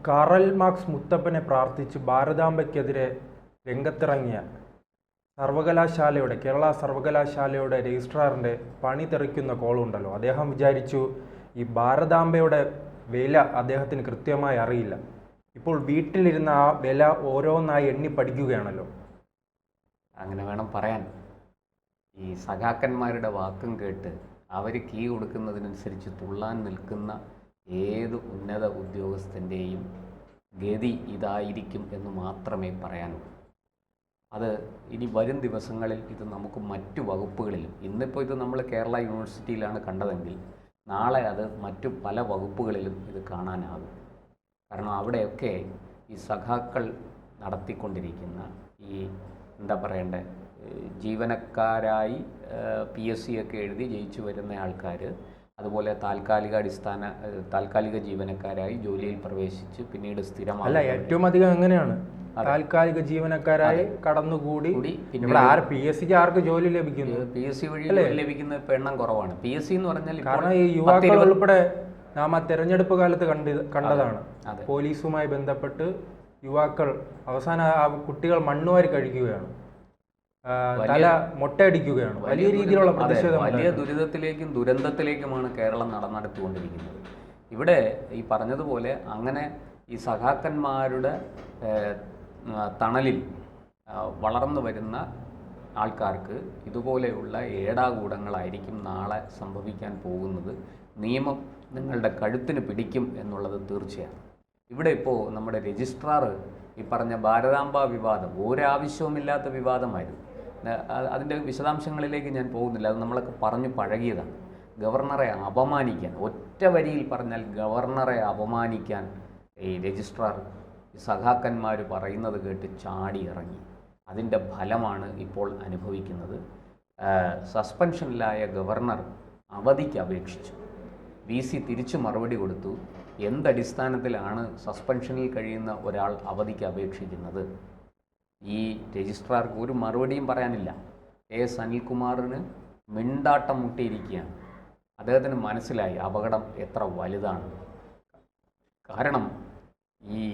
Karl marks മുത്തപ്പനെ പ്രാർത്ഥിച്ച് ഭാരതാംബയ്ക്കെതിരെ രംഗത്തിറങ്ങിയ കേരള സർവകലാശാലയുടെ രജിസ്ട്രാറിൻ്റെ പണി തെറിക്കുന്ന കോളുണ്ടല്ലോ. അദ്ദേഹം വിചാരിച്ചു ഈ ഭാരതാംബയുടെ വില അദ്ദേഹത്തിന് കൃത്യമായി അറിയില്ല. ഇപ്പോൾ വീട്ടിലിരുന്ന ആ വില ഓരോന്നായി എണ്ണി പഠിക്കുകയാണല്ലോ. അങ്ങനെ വേണം പറയാൻ. ഈ സഖാക്കന്മാരുടെ വാക്കും കേട്ട് അവർ കീ കൊടുക്കുന്നതിനനുസരിച്ച് തുള്ളാൻ നിൽക്കുന്ന ഏത് ഉന്നത ഉദ്യോഗസ്ഥൻ്റെയും ഗതി ഇതായിരിക്കും എന്ന് മാത്രമേ പറയാനുള്ളൂ. അത് ഇനി വരും ദിവസങ്ങളിൽ ഇത് നമുക്ക് മറ്റു വകുപ്പുകളിലും, ഇന്നിപ്പോൾ ഇത് നമ്മൾ കേരള യൂണിവേഴ്സിറ്റിയിലാണ് കണ്ടതെങ്കിൽ നാളെ അത് മറ്റു പല വകുപ്പുകളിലും ഇത് കാണാനാകും. കാരണം അവിടെയൊക്കെ ഈ സഖാക്കൾ നടത്തിക്കൊണ്ടിരിക്കുന്ന ഈ എന്താ പറയണ്ടേ, ജീവനക്കാരായി PSC ഒക്കെ എഴുതി ജയിച്ചു വരുന്ന ആൾക്കാർ, അതുപോലെ താൽക്കാലിക ജീവനക്കാരായി ജോലിയിൽ പ്രവേശിച്ച് പിന്നീട് സ്ഥിരമായി ഏറ്റവും അധികം എങ്ങനെയാണ് താൽക്കാലിക ജീവനക്കാരായി കടന്നുകൂടി PSC ആർക്ക് ജോലി ലഭിക്കുന്നു? PSC വഴി ജോലി ലഭിക്കുന്ന ഇപ്പം എണ്ണം കുറവാണ്. PSC എന്ന് പറഞ്ഞാൽ കാരണം ഈ യുവാക്കൾ ഉൾപ്പെടെ നാം ആ തെരഞ്ഞെടുപ്പ് കാലത്ത് കണ്ടതാണ്. പോലീസുമായി ബന്ധപ്പെട്ട് യുവാക്കൾ അവസാന കുട്ടികൾ മണ്ണുവാരി കഴിക്കുകയാണ്, തല മൊട്ടയടിക്കുകയാണ്. വലിയ രീതിയിലുള്ള പ്രതിഷേധം, വലിയ ദുരിതത്തിലേക്കും ദുരന്തത്തിലേക്കുമാണ് കേരളം നടത്തിക്കൊണ്ടിരിക്കുന്നത്. ഇവിടെ ഈ പറഞ്ഞതുപോലെ അങ്ങനെ ഈ സഖാക്കന്മാരുടെ തണലിൽ വളർന്നു വരുന്ന ആൾക്കാർക്ക് ഇതുപോലെയുള്ള ഏടാകൂടങ്ങളായിരിക്കും നാളെ സംഭവിക്കാൻ പോകുന്നത്. നിയമം നിങ്ങളുടെ കഴുത്തിന് പിടിക്കും എന്നുള്ളത് തീർച്ചയാണ്. ഇവിടെ ഇപ്പോൾ നമ്മുടെ രജിസ്ട്രാർ ഈ പറഞ്ഞ ഭാരതാംബ വിവാദം ഒരാവശ്യവുമില്ലാത്ത വിവാദമായിരുന്നു. അതിൻ്റെ വിശദാംശങ്ങളിലേക്ക് ഞാൻ പോകുന്നില്ല, അത് നമ്മളൊക്കെ പറഞ്ഞു പഴകിയതാണ്. ഗവർണറെ അപമാനിക്കാൻ, ഒറ്റ വരിയിൽ പറഞ്ഞാൽ ഗവർണറെ അപമാനിക്കാൻ ഈ രജിസ്ട്രാർ സഖാക്കന്മാർ പറയുന്നത് കേട്ട് ചാടി ഇറങ്ങി. അതിൻ്റെ ഫലമാണ് ഇപ്പോൾ അനുഭവിക്കുന്നത്. സസ്പെൻഷനിലായ ഗവർണർ അവധിക്ക് അപേക്ഷിച്ചു. VC തിരിച്ചു മറുപടി കൊടുത്തു. എന്തടിസ്ഥാനത്തിലാണ് സസ്പെൻഷനിൽ കഴിയുന്ന ഒരാൾ അവധിക്ക് അപേക്ഷിക്കുന്നത്? ഈ രജിസ്ട്രാർക്ക് ഒരു മറുപടിയും പറയാനില്ല. AS അനിൽകുമാറിന് മിണ്ടാട്ടം മുട്ടിയിരിക്കുകയാണ്. അദ്ദേഹത്തിന് മനസ്സിലായി അപകടം എത്ര വലുതാണ്. കാരണം ഈ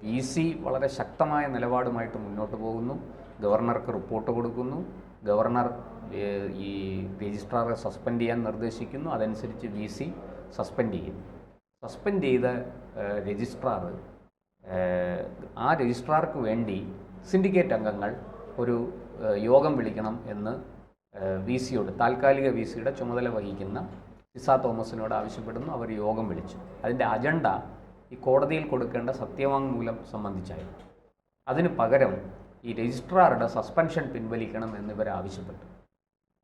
VC വളരെ ശക്തമായ നിലപാടുമായിട്ട് മുന്നോട്ട് പോകുന്നു. ഗവർണർക്ക് റിപ്പോർട്ട് കൊടുക്കുന്നു. ഗവർണർ ഈ രജിസ്ട്രാറെ സസ്പെൻഡ് ചെയ്യാൻ നിർദ്ദേശിക്കുന്നു. അതനുസരിച്ച് VC സസ്പെൻഡ് ചെയ്യുന്നു. സസ്പെൻഡ് ചെയ്ത രജിസ്ട്രാർ, ആ രജിസ്ട്രാർക്ക് വേണ്ടി സിൻഡിക്കേറ്റ് അംഗങ്ങൾ ഒരു യോഗം വിളിക്കണം എന്ന് VCയോട്, താൽക്കാലിക VCയുടെ ചുമതല വഹിക്കുന്ന സിസ തോമസിനോട് ആവശ്യപ്പെടുന്നു. അവർ യോഗം വിളിച്ചു. അതിൻ്റെ അജണ്ട ഈ കോടതിയിൽ കൊടുക്കേണ്ട സത്യവാങ്മൂലം സംബന്ധിച്ചായിരുന്നു. അതിന് പകരം ഈ രജിസ്ട്രാറുടെ സസ്പെൻഷൻ പിൻവലിക്കണം എന്നിവർ ആവശ്യപ്പെട്ടു.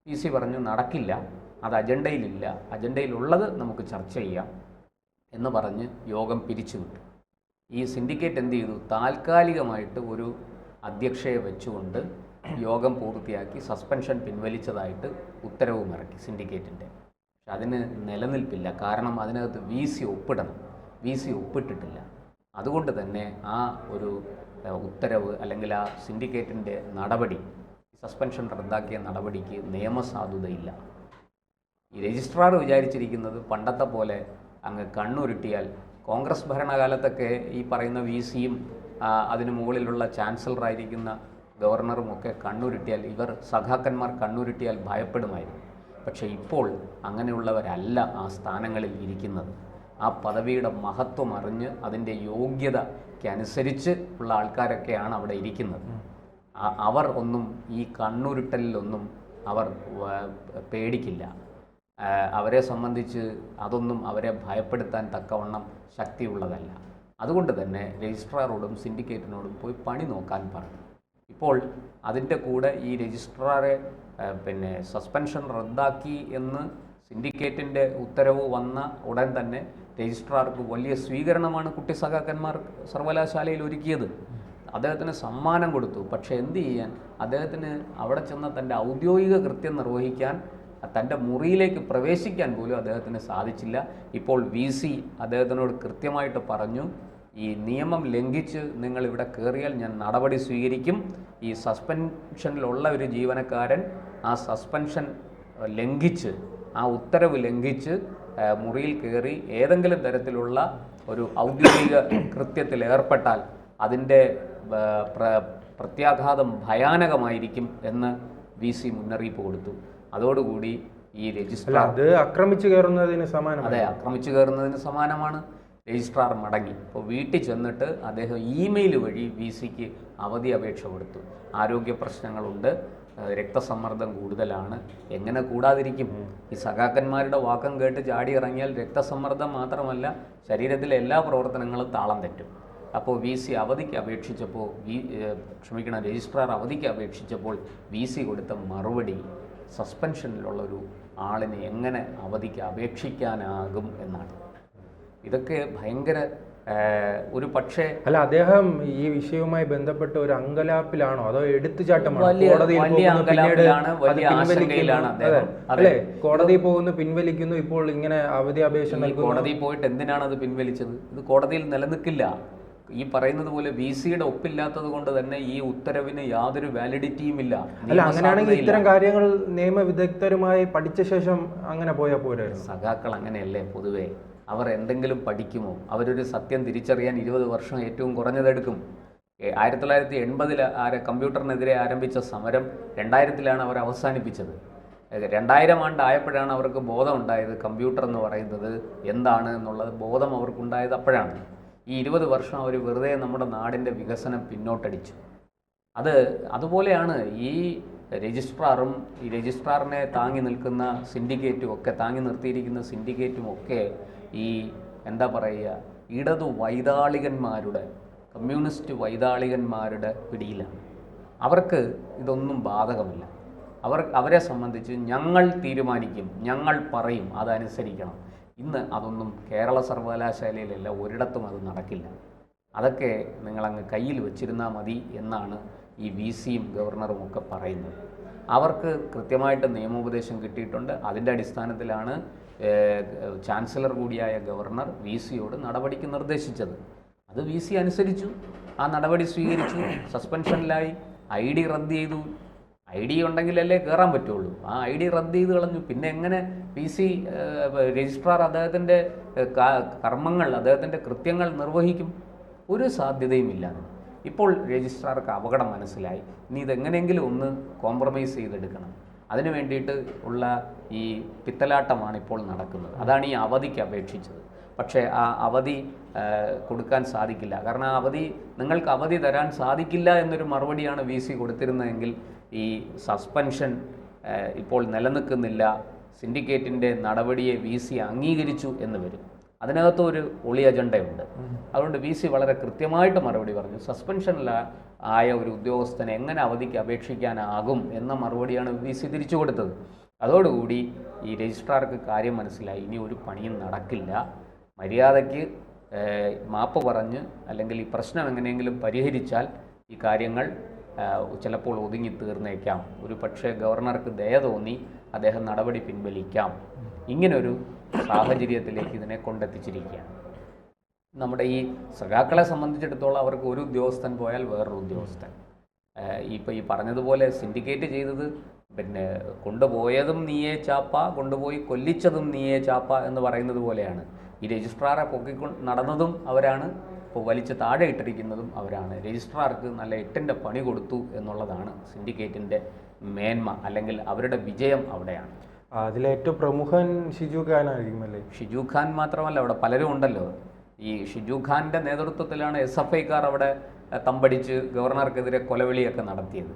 VC പറഞ്ഞു നടക്കില്ല, അത് അജണ്ടയിലില്ല, അജണ്ടയിലുള്ളത് നമുക്ക് ചർച്ച ചെയ്യാം എന്ന് പറഞ്ഞ് യോഗം പിരിച്ചുവിട്ടു. ഈ സിൻഡിക്കേറ്റ് എന്ത് ചെയ്തു? താൽക്കാലികമായിട്ട് ഒരു അധ്യക്ഷയെ വെച്ചുകൊണ്ട് യോഗം പൂർത്തിയാക്കി സസ്പെൻഷൻ പിൻവലിച്ചതായിട്ട് ഉത്തരവും ഇറക്കി സിൻഡിക്കേറ്റിൻ്റെ. പക്ഷെ അതിന് നിലനിൽപ്പില്ല. കാരണം അതിനകത്ത് VC ഒപ്പിടണം. VC ഒപ്പിട്ടിട്ടില്ല. അതുകൊണ്ട് തന്നെ ആ ഒരു ഉത്തരവ് അല്ലെങ്കിൽ ആ സിൻഡിക്കേറ്റിൻ്റെ നടപടി, സസ്പെൻഷൻ റദ്ദാക്കിയ നടപടിക്ക് നിയമസാധുതയില്ല. ഈ രജിസ്ട്രാർ വിചാരിച്ചിരിക്കുന്നത് പണ്ടത്തെ പോലെ അങ്ങ് കണ്ണുരുട്ടിയാൽ, കോൺഗ്രസ് ഭരണകാലത്തൊക്കെ ഈ പറയുന്ന VCയും അതിനു മുകളിലുള്ള ചാൻസലറായിരിക്കുന്ന ഗവർണറും ഒക്കെ കണ്ണുരുട്ടിയാൽ, ഇവർ സഖാക്കന്മാർ കണ്ണുരുട്ടിയാൽ ഭയപ്പെടുമായിരുന്നു. പക്ഷേ ഇപ്പോൾ അങ്ങനെയുള്ളവരല്ല ആ സ്ഥാനങ്ങളിൽ ഇരിക്കുന്നത്. ആ പദവിയുടെ മഹത്വം അറിഞ്ഞ് അതിൻ്റെ യോഗ്യതയ്ക്കനുസരിച്ച് ഉള്ള ആൾക്കാരൊക്കെയാണ് അവിടെ ഇരിക്കുന്നത്. അവർ ഒന്നും ഈ കണ്ണുരുട്ടലിലൊന്നും അവർ പേടിക്കില്ല. അവരെ സംബന്ധിച്ച് അതൊന്നും അവരെ ഭയപ്പെടുത്താൻ തക്കവണ്ണം ശക്തിയുള്ളതല്ല. അതുകൊണ്ട് തന്നെ രജിസ്ട്രാറോടും സിൻഡിക്കേറ്റിനോടും പോയി പണി നോക്കാൻ പറഞ്ഞു. ഇപ്പോൾ അതിൻ്റെ കൂടെ ഈ രജിസ്ട്രാറെ സസ്പെൻഷൻ റദ്ദാക്കി എന്ന് സിൻഡിക്കേറ്റിൻ്റെ ഉത്തരവ് വന്ന ഉടൻ തന്നെ രജിസ്ട്രാർക്ക് വലിയ സ്വീകരണമാണ് കുട്ടി സഖാക്കന്മാർ സർവകലാശാലയിൽ ഒരുക്കിയത്. അദ്ദേഹത്തിന് സമ്മാനം കൊടുത്തു. പക്ഷേ എന്ത് ചെയ്യാൻ, അദ്ദേഹത്തിന് അവിടെ ചെന്ന തൻ്റെ ഔദ്യോഗിക കൃത്യം നിർവഹിക്കാൻ, തൻ്റെ മുറിയിലേക്ക് പ്രവേശിക്കാൻ പോലും അദ്ദേഹത്തിന് സാധിച്ചില്ല. ഇപ്പോൾ VC അദ്ദേഹത്തിനോട് കൃത്യമായിട്ട് പറഞ്ഞു, ഈ നിയമം ലംഘിച്ച് നിങ്ങൾ ഇവിടെ കയറിയാൽ ഞാൻ നടപടി സ്വീകരിക്കും. ഈ സസ്പെൻഷനിലുള്ള ഒരു ജീവനക്കാരൻ ആ സസ്പെൻഷൻ ലംഘിച്ച്, ആ ഉത്തരവ് ലംഘിച്ച് മുറിയിൽ കയറി ഏതെങ്കിലും തരത്തിലുള്ള ഒരു ഔദ്യോഗിക കൃത്യത്തിൽ ഏർപ്പെട്ടാൽ അതിൻ്റെ പ്രത്യാഘാതം ഭയാനകമായിരിക്കും എന്ന് VC മുന്നറിയിപ്പ് കൊടുത്തു. അതോടുകൂടി ഈ രജിസ്ട്രാർ അത് ആക്രമിച്ചു കയറുന്നതിന് സമാനമാണ്. അതെ, ആക്രമിച്ചു കയറുന്നതിന് സമാനമാണ്. രജിസ്ട്രാർ മടങ്ങി. അപ്പോൾ വീട്ടിൽ ചെന്നിട്ട് അദ്ദേഹം ഇമെയിൽ വഴി VCക്ക് അവധി അപേക്ഷ കൊടുത്തു. ആരോഗ്യ പ്രശ്നങ്ങളുണ്ട്, രക്തസമ്മർദ്ദം കൂടുതലാണ്. എങ്ങനെ കൂടാതിരിക്കും? ഈ സഖാക്കന്മാരുടെ വാക്കം കേട്ട് ചാടി ഇറങ്ങിയാൽ രക്തസമ്മർദ്ദം മാത്രമല്ല, ശരീരത്തിലെ എല്ലാ പ്രവർത്തനങ്ങളും താളം തെറ്റും. അപ്പോൾ VC അവധിക്ക് അപേക്ഷിച്ചപ്പോൾ രജിസ്ട്രാർ അവധിക്ക് അപേക്ഷിച്ചപ്പോൾ VC കൊടുത്ത മറുപടി സസ്പെൻഷനിലുള്ളൊരു ആളിന് എങ്ങനെ അവധിക്ക് അപേക്ഷിക്കാനാകും എന്നാണ്. ഇതൊക്കെ ഭയങ്കര ഒരു പക്ഷേ അല്ല, അദ്ദേഹം ഈ വിഷയവുമായി ബന്ധപ്പെട്ട ഒരു അങ്കലാപ്പിലാണോ അതോ എടുത്തുചാട്ടമാണോ? അല്ലെ, കോടതിയിൽ പോകുന്നു, പിൻവലിക്കുന്നു, ഇപ്പോൾ ഇങ്ങനെ അവധി അപേക്ഷ നൽകുന്നു. കോടതിയിൽ പോയിട്ട് എന്തിനാണ് അത് പിൻവലിച്ചത്? ഇത് കോടതിയിൽ നിലനിൽക്കില്ല. ഈ പറയുന്നത് പോലെ VCയുടെ ഒപ്പില്ലാത്തത് കൊണ്ട് തന്നെ ഈ ഉത്തരവിന് യാതൊരു വാലിഡിറ്റിയും ഇല്ല. അല്ല, അങ്ങനെയാണെങ്കിൽ ഇത്തരം കാര്യങ്ങൾ നിയമവിദഗ്ധരുമായി പഠിച്ച ശേഷം അങ്ങനെ പോയാൽ പോരായിരുന്നു. സഖാക്കൾ അങ്ങനെയല്ലേ പൊതുവേ? അവർ എന്തെങ്കിലും പഠിക്കുമോ? അവരൊരു സത്യം തിരിച്ചറിയാൻ 20 വർഷം ഏറ്റവും കുറഞ്ഞതെടുക്കും. 1980 കമ്പ്യൂട്ടറിനെതിരെ ആരംഭിച്ച സമരം 2000 അവർ അവസാനിപ്പിച്ചത്. 2000 ആയപ്പോഴാണ് അവർക്ക് ബോധം ഉണ്ടായത് കമ്പ്യൂട്ടർ എന്ന് പറയുന്നത് എന്താണ് എന്നുള്ളത് ബോധം അവർക്കുണ്ടായത് അപ്പോഴാണ്. ഈ 20 വർഷം അവർ വെറുതെ നമ്മുടെ നാടിൻ്റെ വികസനം പിന്നോട്ടടിച്ചു. അതുപോലെയാണ് ഈ രജിസ്ട്രാറും ഈ രജിസ്ട്രാറിനെ താങ്ങി നിൽക്കുന്ന സിൻഡിക്കേറ്റും ഒക്കെ, താങ്ങി നിർത്തിയിരിക്കുന്ന സിൻഡിക്കേറ്റും ഒക്കെ ഈ എന്താ പറയുക, ഇടതു വൈതാളികന്മാരുടെ, കമ്മ്യൂണിസ്റ്റ് വൈതാളികന്മാരുടെ പിടിയിലാണ്. അവർക്ക് ഇതൊന്നും ബാധകമില്ല. അവരെ സംബന്ധിച്ച് ഞങ്ങൾ തീരുമാനിക്കും, ഞങ്ങൾ പറയും, അതനുസരിക്കണം. ഇന്ന് അതൊന്നും കേരള സർവകലാശാലയിലല്ല, ഒരിടത്തും അത് നടക്കില്ല. അതൊക്കെ നിങ്ങളങ്ങ് കയ്യിൽ വെച്ചിരുന്നാൽ മതി എന്നാണ് ഈ VCയും ഗവർണറും ഒക്കെ പറയുന്നത്. അവർക്ക് കൃത്യമായിട്ട് നിയമോപദേശം കിട്ടിയിട്ടുണ്ട്. അതിൻ്റെ അടിസ്ഥാനത്തിലാണ് ചാൻസലർ കൂടിയായ ഗവർണർ VCയോട് നടപടിക്ക് നിർദ്ദേശിച്ചത്. അത് VC അനുസരിച്ചു, ആ നടപടി സ്വീകരിച്ചു, സസ്പെൻഷനിലായി, ID റദ്ദ് ചെയ്തു. ID ഉണ്ടെങ്കിലല്ലേ കയറാൻ പറ്റുള്ളൂ. ആ ID റദ്ദ് ചെയ്ത് കളഞ്ഞു. പിന്നെ എങ്ങനെ VC രജിസ്ട്രാർ അദ്ദേഹത്തിൻ്റെ കർമ്മങ്ങൾ, അദ്ദേഹത്തിൻ്റെ കൃത്യങ്ങൾ നിർവഹിക്കും? ഒരു സാധ്യതയുമില്ല. ഇപ്പോൾ രജിസ്ട്രാർക്ക് അപകടം മനസ്സിലായി. ഇനി ഇതെങ്ങനെയെങ്കിലും ഒന്ന് കോംപ്രമൈസ് ചെയ്തെടുക്കണം. അതിനു വേണ്ടിയിട്ട് ഉള്ള ഈ പിത്തലാട്ടമാണ് ഇപ്പോൾ നടക്കുന്നത്. അതാണ് ഈ അവധിക്ക് അപേക്ഷിച്ചത്. പക്ഷേ ആ അവധി കൊടുക്കാൻ സാധിക്കില്ല. കാരണം ആ നിങ്ങൾക്ക് അവധി തരാൻ സാധിക്കില്ല എന്നൊരു മറുപടിയാണ് VC കൊടുത്തിരുന്നതെങ്കിൽ ഈ സസ്പെൻഷൻ ഇപ്പോൾ നിലനിൽക്കുന്നില്ല, സിൻഡിക്കേറ്റിൻ്റെ നടപടിയെ VC അംഗീകരിച്ചു എന്ന് വരും. അതിനകത്ത് ഒരു ഒളി അജണ്ടയുണ്ട്. അതുകൊണ്ട് VC വളരെ കൃത്യമായിട്ട് മറുപടി പറഞ്ഞു. സസ്പെൻഷനിലായ ഒരു ഉദ്യോഗസ്ഥനെ എങ്ങനെ അവധിക്ക് അപേക്ഷിക്കാനാകും എന്ന മറുപടിയാണ് VC തിരിച്ചു കൊടുത്തത്. അതോടുകൂടി ഈ രജിസ്ട്രാർക്ക് കാര്യം മനസ്സിലായി, ഇനി ഒരു പണിയും നടക്കില്ല. മര്യാദയ്ക്ക് മാപ്പ് പറഞ്ഞ് അല്ലെങ്കിൽ ഈ പ്രശ്നം എങ്ങനെയെങ്കിലും പരിഹരിച്ചാൽ ഈ കാര്യങ്ങൾ ചിലപ്പോൾ ഒതുങ്ങി തീർന്നേക്കാം. ഒരു പക്ഷേ ഗവർണർക്ക് ദയ തോന്നി അദ്ദേഹം നടപടി പിൻവലിക്കാം. ഇങ്ങനൊരു സാഹചര്യത്തിലേക്ക് ഇതിനെ കൊണ്ടെത്തിച്ചിരിക്കുകയാണ്. നമ്മുടെ ഈ സഖാക്കളെ സംബന്ധിച്ചിടത്തോളം അവർക്ക് ഒരു ഉദ്യോഗസ്ഥൻ പോയാൽ വേറൊരു ഉദ്യോഗസ്ഥൻ. ഇപ്പോൾ ഈ പറഞ്ഞതുപോലെ സിൻഡിക്കേറ്റ് ചെയ്തത് കൊണ്ടുപോയതും നീയേ ചാപ്പ, കൊണ്ടുപോയി കൊല്ലിച്ചതും നീയേ ചാപ്പ എന്ന് പറയുന്നത് പോലെയാണ്. ഈ രജിസ്ട്രാറെ നടന്നതും അവരാണ്, ഇപ്പോൾ വലിച്ച് താഴെ ഇട്ടിരിക്കുന്നതും അവരാണ്. രജിസ്ട്രാർക്ക് നല്ല 8ൻ്റെ പണി കൊടുത്തു എന്നുള്ളതാണ് സിൻഡിക്കേറ്റിൻ്റെ മേന്മ, അല്ലെങ്കിൽ അവരുടെ വിജയം അവിടെയാണ്. അതിലേറ്റവും പ്രമുഖൻ ഷിജു ഖാനായിരിക്കും അല്ലേ? ഷിജു ഖാൻ മാത്രമല്ല, അവിടെ പലരും ഉണ്ടല്ലോ. ഈ ഷിജു ഖാൻ്റെ നേതൃത്വത്തിലാണ് SFIക്കാർ അവിടെ തമ്പടിച്ച് ഗവർണർക്കെതിരെ കൊലവിളിയൊക്കെ നടത്തിയത്.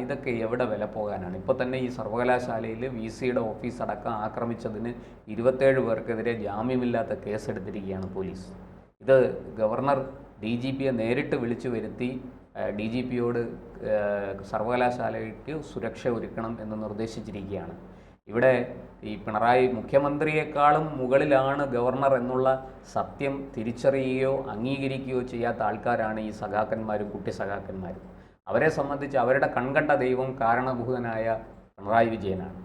ഇതൊക്കെ എവിടെ വില പോകാനാണ്? ഇപ്പോൾ തന്നെ ഈ സർവകലാശാലയിൽ VCയുടെ ഓഫീസ് അടക്കം ആക്രമിച്ചതിന് 27 പേർക്കെതിരെ ജാമ്യമില്ലാത്ത കേസെടുത്തിരിക്കുകയാണ് പോലീസ്. ഇത് ഗവർണർ DGPയെ നേരിട്ട് വിളിച്ചു വരുത്തി DGPയോട് സർവകലാശാലയ്ക്ക് സുരക്ഷ ഒരുക്കണം എന്ന് നിർദ്ദേശിച്ചിരിക്കുകയാണ്. ഇവിടെ ഈ പിണറായി മുഖ്യമന്ത്രിയെക്കാളും മുകളിലാണ് ഗവർണർ എന്നുള്ള സത്യം തിരിച്ചറിയുകയോ അംഗീകരിക്കുകയോ ചെയ്യാത്ത ആൾക്കാരാണ് ഈ സഖാക്കന്മാരും കുട്ടി സഖാക്കന്മാരും. അവരെ സംബന്ധിച്ച് അവരുടെ കൺകണ്ട ദൈവം കാരണഭൂതനായ പിണറായി വിജയനാണ്.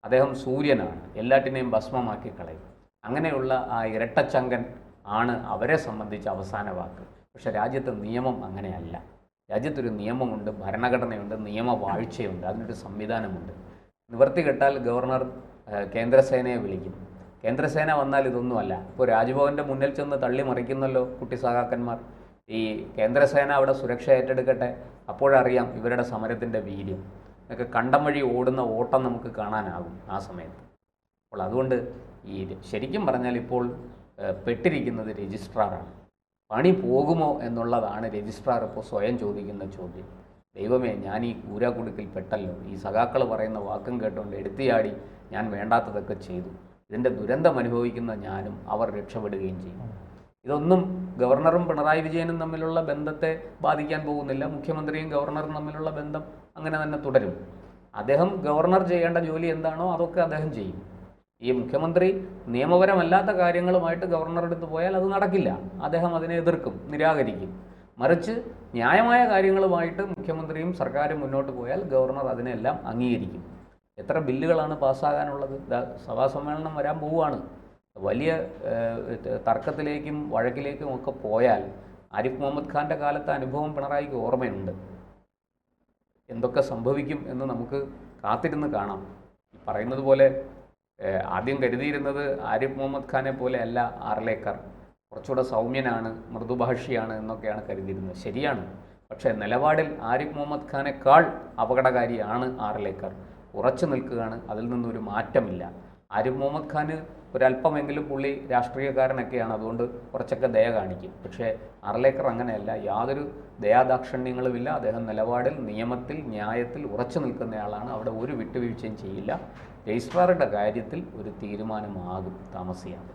അദ്ദേഹം സൂര്യനാണ്, എല്ലാറ്റിനെയും ഭസ്മമാക്കി കളയും. അങ്ങനെയുള്ള ആ ഇരട്ടച്ചങ്കൻ ആണ് അവരെ സംബന്ധിച്ച് അവസാന വാക്ക്. പക്ഷെ രാജ്യത്തെ നിയമം അങ്ങനെയല്ല. രാജ്യത്തൊരു നിയമമുണ്ട്, ഭരണഘടനയുണ്ട്, നിയമവാഴ്ചയുണ്ട്, അതിനൊരു സംവിധാനമുണ്ട്. നിവർത്തി കെട്ടാൽ ഗവർണർ കേന്ദ്രസേനയെ വിളിക്കും. കേന്ദ്രസേന വന്നാൽ ഇതൊന്നുമല്ല. ഇപ്പോൾ രാജ്ഭവൻ്റെ മുന്നിൽ ചെന്ന് തള്ളി മറിക്കുന്നല്ലോ കുട്ടി സഖാക്കന്മാർ. ഈ കേന്ദ്രസേന അവിടെ സുരക്ഷ ഏറ്റെടുക്കട്ടെ, അപ്പോഴറിയാം ഇവരുടെ സമരത്തിൻ്റെ വീര്യം. ഒക്കെ കണ്ടം വഴി ഓടുന്ന ഓട്ടം നമുക്ക് കാണാനാകും ആ സമയത്ത്. അപ്പോൾ അതുകൊണ്ട് ഈ ശരിക്കും പറഞ്ഞാൽ ഇപ്പോൾ പെട്ടിരിക്കുന്നത് രജിസ്ട്രാറാണ്. പണി പോകുമോ എന്നുള്ളതാണ് രജിസ്ട്രാർ ഇപ്പോൾ സ്വയം ചോദിക്കുന്ന ചോദ്യം. ദൈവമേ, ഞാൻ ഈ ഊരാക്കുടുക്കിൽ പെട്ടല്ലോ, ഈ സഖാക്കൾ പറയുന്ന വാക്കും കേട്ടുകൊണ്ട് എടുത്തിയാടി ഞാൻ വേണ്ടാത്തതൊക്കെ ചെയ്തു, ഇതിൻ്റെ ദുരന്തം അനുഭവിക്കുന്ന ഞാനും അവർ രക്ഷപ്പെടുകയും ചെയ്യും. ഇതൊന്നും ഗവർണറും പിണറായി വിജയനും തമ്മിലുള്ള ബന്ധത്തെ ബാധിക്കാൻ പോകുന്നില്ല. മുഖ്യമന്ത്രിയും ഗവർണറും തമ്മിലുള്ള ബന്ധം അങ്ങനെ തന്നെ തുടരും. അദ്ദേഹം ഗവർണർ ചെയ്യേണ്ട ജോലി എന്താണോ അതൊക്കെ അദ്ദേഹം ചെയ്യും. ഈ മുഖ്യമന്ത്രി നിയമപരമല്ലാത്ത കാര്യങ്ങളുമായിട്ട് ഗവർണറുടെ അടുത്ത് പോയാൽ അത് നടക്കില്ല. അദ്ദേഹം അതിനെ എതിർക്കും, നിരാകരിക്കും. മറിച്ച് ന്യായമായ കാര്യങ്ങളുമായിട്ട് മുഖ്യമന്ത്രിയും സർക്കാരും മുന്നോട്ട് പോയാൽ ഗവർണർ അതിനെല്ലാം അംഗീകരിക്കും. എത്ര ബില്ലുകളാണ് പാസ്സാകാനുള്ളത്? സഭാ സമ്മേളനം വരാൻ പോവുകയാണ്. വലിയ തർക്കത്തിലേക്കും വഴക്കിലേക്കും ഒക്കെ പോയാൽ ആരിഫ് മുഹമ്മദ് ഖാൻ്റെ കാലത്തെ അനുഭവം പിണറായിക്ക് ഓർമ്മയുണ്ട്. എന്തൊക്കെ സംഭവിക്കും എന്ന് നമുക്ക് കാത്തിരുന്ന് കാണാം. ഈ പറയുന്നത് പോലെ ആദ്യം കരുതിയിരുന്നത് ആരിഫ് മുഹമ്മദ് ഖാനെ പോലെ അല്ല ആർലേക്കർ, കുറച്ചുകൂടെ സൗമ്യനാണ്, മൃദുഭാഷിയാണ് എന്നൊക്കെയാണ് കരുതിയിരുന്നത്. ശരിയാണ്. പക്ഷേ നിലപാടിൽ ആരിഫ് മുഹമ്മദ് ഖാനേക്കാൾ അപകടകാരിയാണ് ആർലേക്കർ. ഉറച്ചു നിൽക്കുകയാണ്, അതിൽ നിന്നൊരു മാറ്റമില്ല. ആരിഫ് മുഹമ്മദ് ഖാന് ഒരല്പമെങ്കിലും പുള്ളി രാഷ്ട്രീയക്കാരനൊക്കെയാണ്, അതുകൊണ്ട് കുറച്ചൊക്കെ ദയ കാണിക്കും. പക്ഷേ ആർലേക്കർ അങ്ങനെയല്ല, യാതൊരു ദയാദാക്ഷിണ്യങ്ങളുമില്ല. അദ്ദേഹം നിലപാടിൽ, നിയമത്തിൽ, ന്യായത്തിൽ ഉറച്ചു നിൽക്കുന്നയാളാണ്. അവിടെ ഒരു വിട്ടുവീഴ്ചയും ചെയ്യില്ല. രജിസ്ട്രാറുടെ കാര്യത്തിൽ ഒരു തീരുമാനമാകും താമസിയാതെ.